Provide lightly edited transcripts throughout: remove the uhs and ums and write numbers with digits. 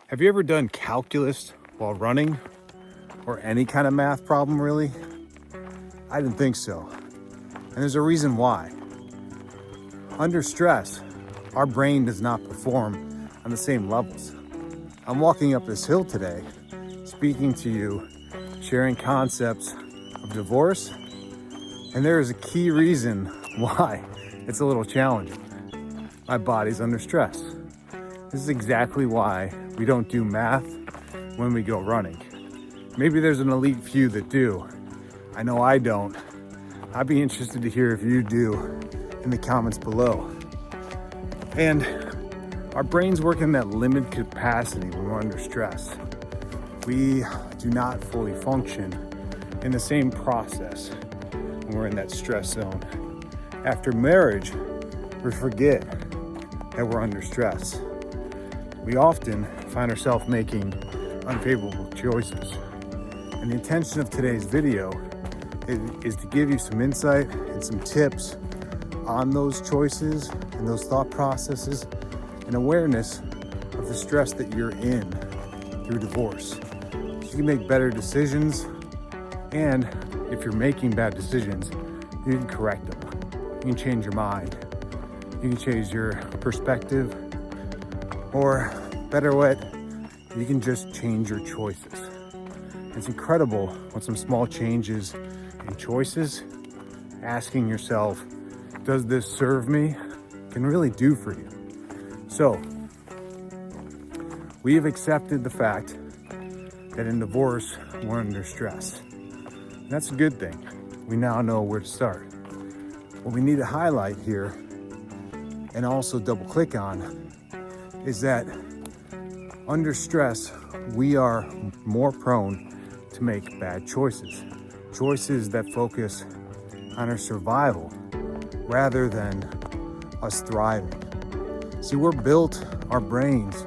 Have you ever done calculus while running, or any kind of math problem really? I didn't think so. And there's a reason why. Under stress, our brain does not perform on the same levels. I'm walking up this hill today, speaking to you, sharing concepts of divorce, and there is a key reason why it's a little challenging. My body's under stress. This is exactly why we don't do math when we go running. Maybe there's an elite few that do. I know I don't. I'd be interested to hear if you do in the comments below. And our brains work in that limited capacity when we're under stress. We do not fully function in the same process when we're in that stress zone. After marriage, we forget that we're under stress. We often find ourselves making unfavorable choices. And the intention of today's video is to give you some insight and some tips on those choices and those thought processes and awareness of the stress that you're in through divorce. So you can make better decisions, and if you're making bad decisions, you can correct them. You can change your mind. You can change your perspective, or better yet, you can just change your choices. It's incredible what some small changes in choices, asking yourself, does this serve me, can really do for you. So, we have accepted the fact that in divorce, we're under stress. And that's a good thing. We now know where to start. What we need to highlight here and also double click on is that under stress, we are more prone to make bad choices. Choices that focus on our survival rather than us thriving. See, we're built, our brains,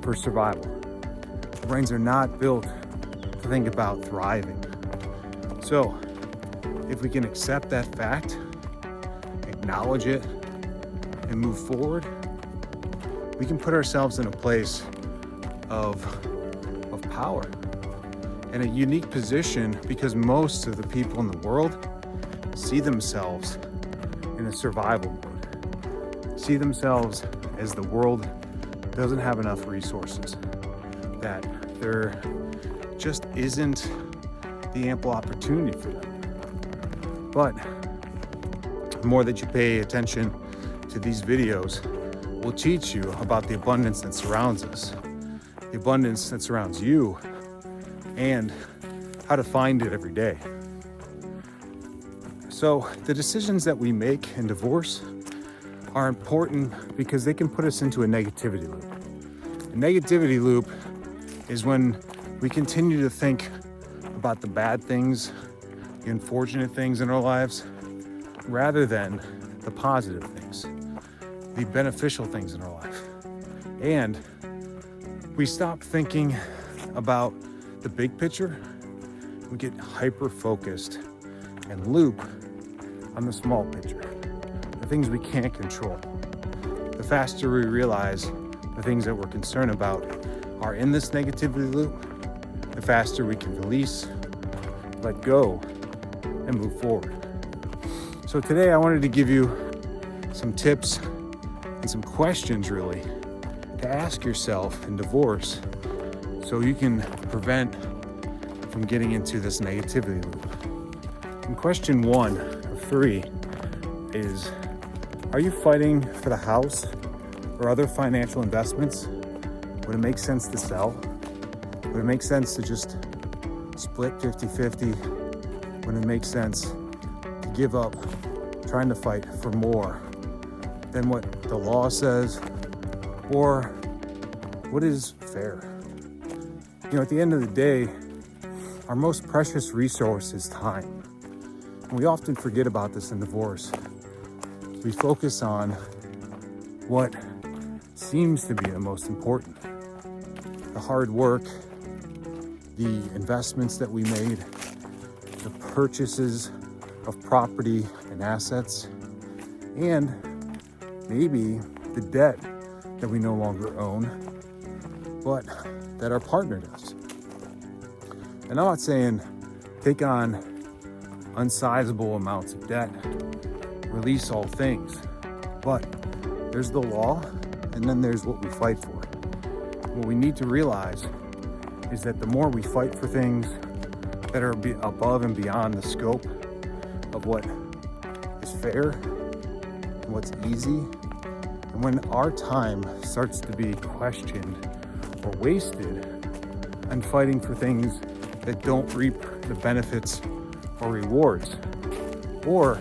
for survival. Our brains are not built to think about thriving. So, if we can accept that fact, acknowledge it, and move forward, we can put ourselves in a place of power and a unique position, because most of the people in the world see themselves in a survival mode, see themselves as the world doesn't have enough resources, that there just isn't the ample opportunity for them. But the more that you pay attention to these videos, will teach you about the abundance that surrounds us, the abundance that surrounds you, and how to find it every day. So the decisions that we make in divorce are important because they can put us into a negativity loop. A negativity loop is when we continue to think about the bad things, the unfortunate things in our lives, rather than the positive things, the beneficial things in our life. And we stop thinking about the big picture. We get hyper-focused and loop on the small picture, the things we can't control. The faster we realize the things that we're concerned about are in this negativity loop, the faster we can release, let go, and move forward. So today I wanted to give you some tips and some questions really to ask yourself in divorce so you can prevent from getting into this negativity loop. And question 1 of 3 is, are you fighting for the house or other financial investments? Would it make sense to sell? Would it make sense to just split 50-50? Would it make sense to give up trying to fight for more than what the law says or what is fair? You know, at the end of the day, our most precious resource is time. And we often forget about this in divorce. We focus on what seems to be the most important. The hard work, the investments that we made, the purchases of property and assets, and maybe the debt that we no longer own. but that our partner does. And I'm not saying take on unsizable amounts of debt, release all things, but there's the law, and then there's what we fight for. What we need to realize is that the more we fight for things that are above and beyond the scope of what is fair and what's easy, and when our time starts to be questioned or wasted on fighting for things that don't reap the benefits or rewards, or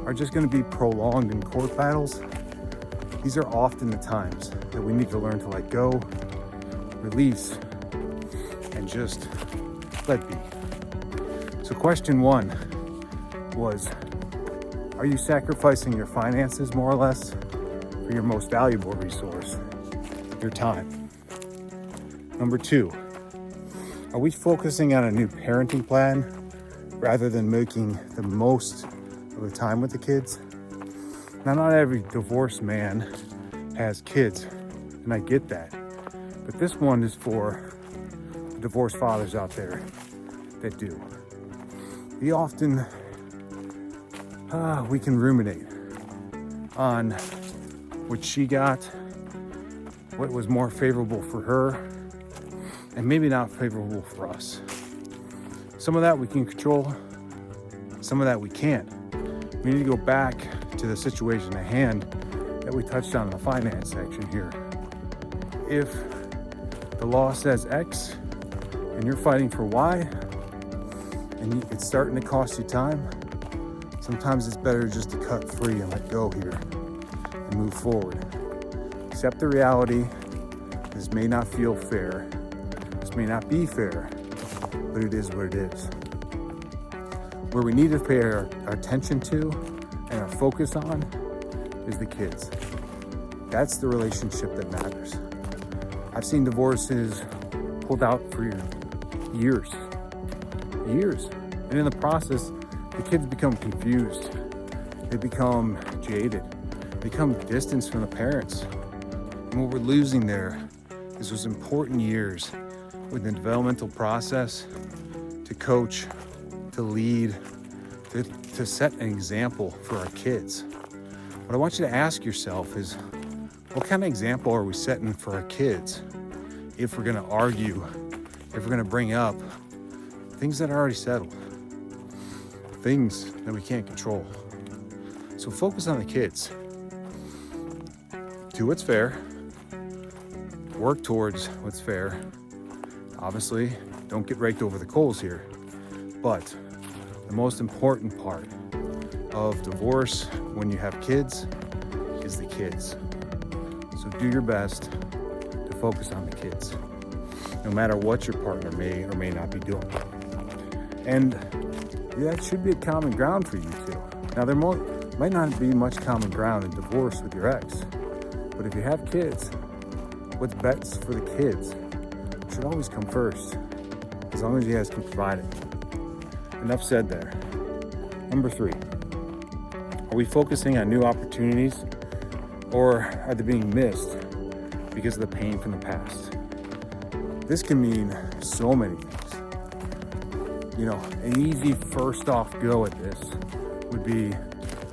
are just going to be prolonged in court battles, these are often the times that we need to learn to let go, release, and just let be. So question 1 was, are you sacrificing your finances more or less for your most valuable resource, your time? Number 2, are we focusing on a new parenting plan rather than making the most of the time with the kids? Now, not every divorced man has kids, and I get that. But this one is for the divorced fathers out there that do. We often, we can ruminate on what she got, what was more favorable for her, and maybe not favorable for us. Some of that we can control, some of that we can't. We need to go back to the situation at hand that we touched on in the finance section here. If the law says X and you're fighting for Y and it's starting to cost you time, sometimes it's better just to cut free and let go here and move forward. Accept the reality. This may not feel fair. This may not be fair, but it is what it is. Where we need to pay our attention to and our focus on is the kids. That's the relationship that matters. I've seen divorces pulled out for years. And in the process, the kids become confused. They become jaded. They become distanced from the parents. And what we're losing there is those important years within the developmental process to coach, to lead, to set an example for our kids. What I want you to ask yourself is, what kind of example are we setting for our kids if we're going to argue, if we're going to bring up things that are already settled, things that we can't control? So focus on the kids. Do what's fair. Work towards what's fair. Obviously, don't get raked over the coals here. But the most important part of divorce when you have kids is the kids. So do your best to focus on the kids, no matter what your partner may or may not be doing. And that should be a common ground for you two. Now, there might not be much common ground in divorce with your ex, but if you have kids, what's best for the kids should always come first, as long as you guys can provide it. Enough said there. Number 3, are we focusing on new opportunities, or are they being missed because of the pain from the past? This can mean so many things. You know, an easy first off go at this would be,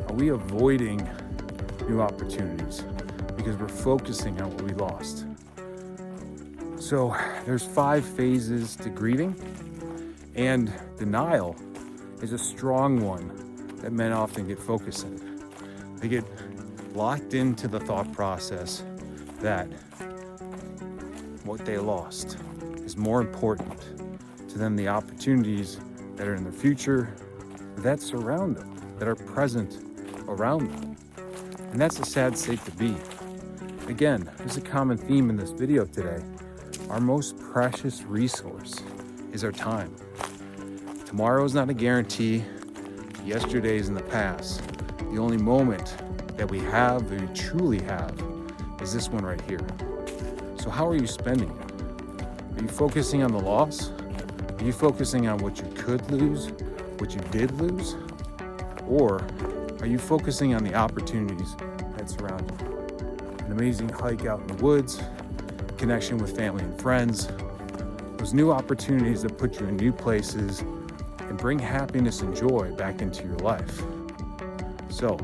are we avoiding new opportunities because we're focusing on what we lost? So there's 5 phases to grieving, and denial is a strong one that men often get focused in. They get locked into the thought process that what they lost is more important to them, the opportunities that are in the future that surround them, that are present around them. And that's a sad state to be. Again, there's a common theme in this video today. Our most precious resource is our time. Tomorrow is not a guarantee. Yesterday is in the past. The only moment that we have, that we truly have, is this one right here. So how are you spending it? Are you focusing on the loss? Are you focusing on what you could lose, what you did lose? Or are you focusing on the opportunities that surround you? An amazing hike out in the woods, reconnection with family and friends, those new opportunities that put you in new places and bring happiness and joy back into your life. So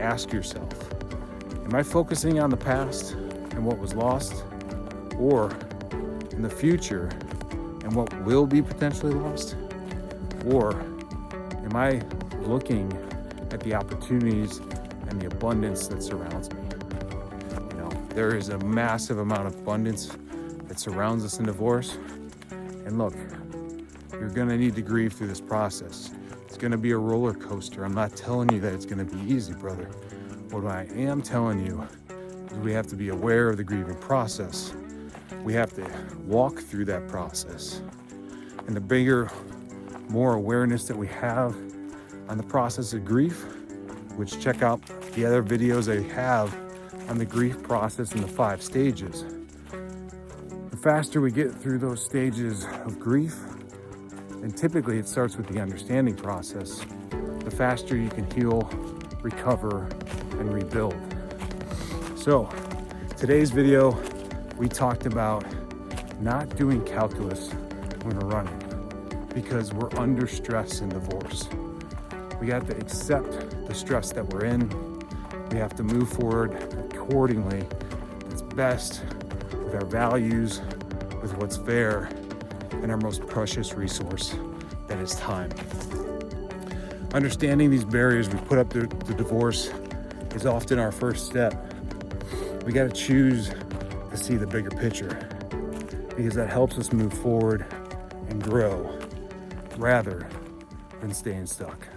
ask yourself, am I focusing on the past and what was lost, or in the future and what will be potentially lost? Or am I looking at the opportunities and the abundance that surrounds me? You know, there is a massive amount of abundance that surrounds us in divorce. And look, you're gonna need to grieve through this process. It's gonna be a roller coaster. I'm not telling you that it's gonna be easy, brother. What I am telling you is we have to be aware of the grieving process. We have to walk through that process. And the bigger, more awareness that we have on the process of grief, which check out the other videos I have on the grief process and the 5 stages. The faster we get through those stages of grief, and typically it starts with the understanding process, the faster you can heal, recover, and rebuild. So today's video, we talked about not doing calculus when we're running because we're under stress in divorce. We have to accept the stress that we're in. We have to move forward accordingly. It's best with our values, with what's fair, and our most precious resource, that is time. Understanding these barriers we put up to divorce is often our first step. We got to choose to see the bigger picture because that helps us move forward and grow rather than staying stuck.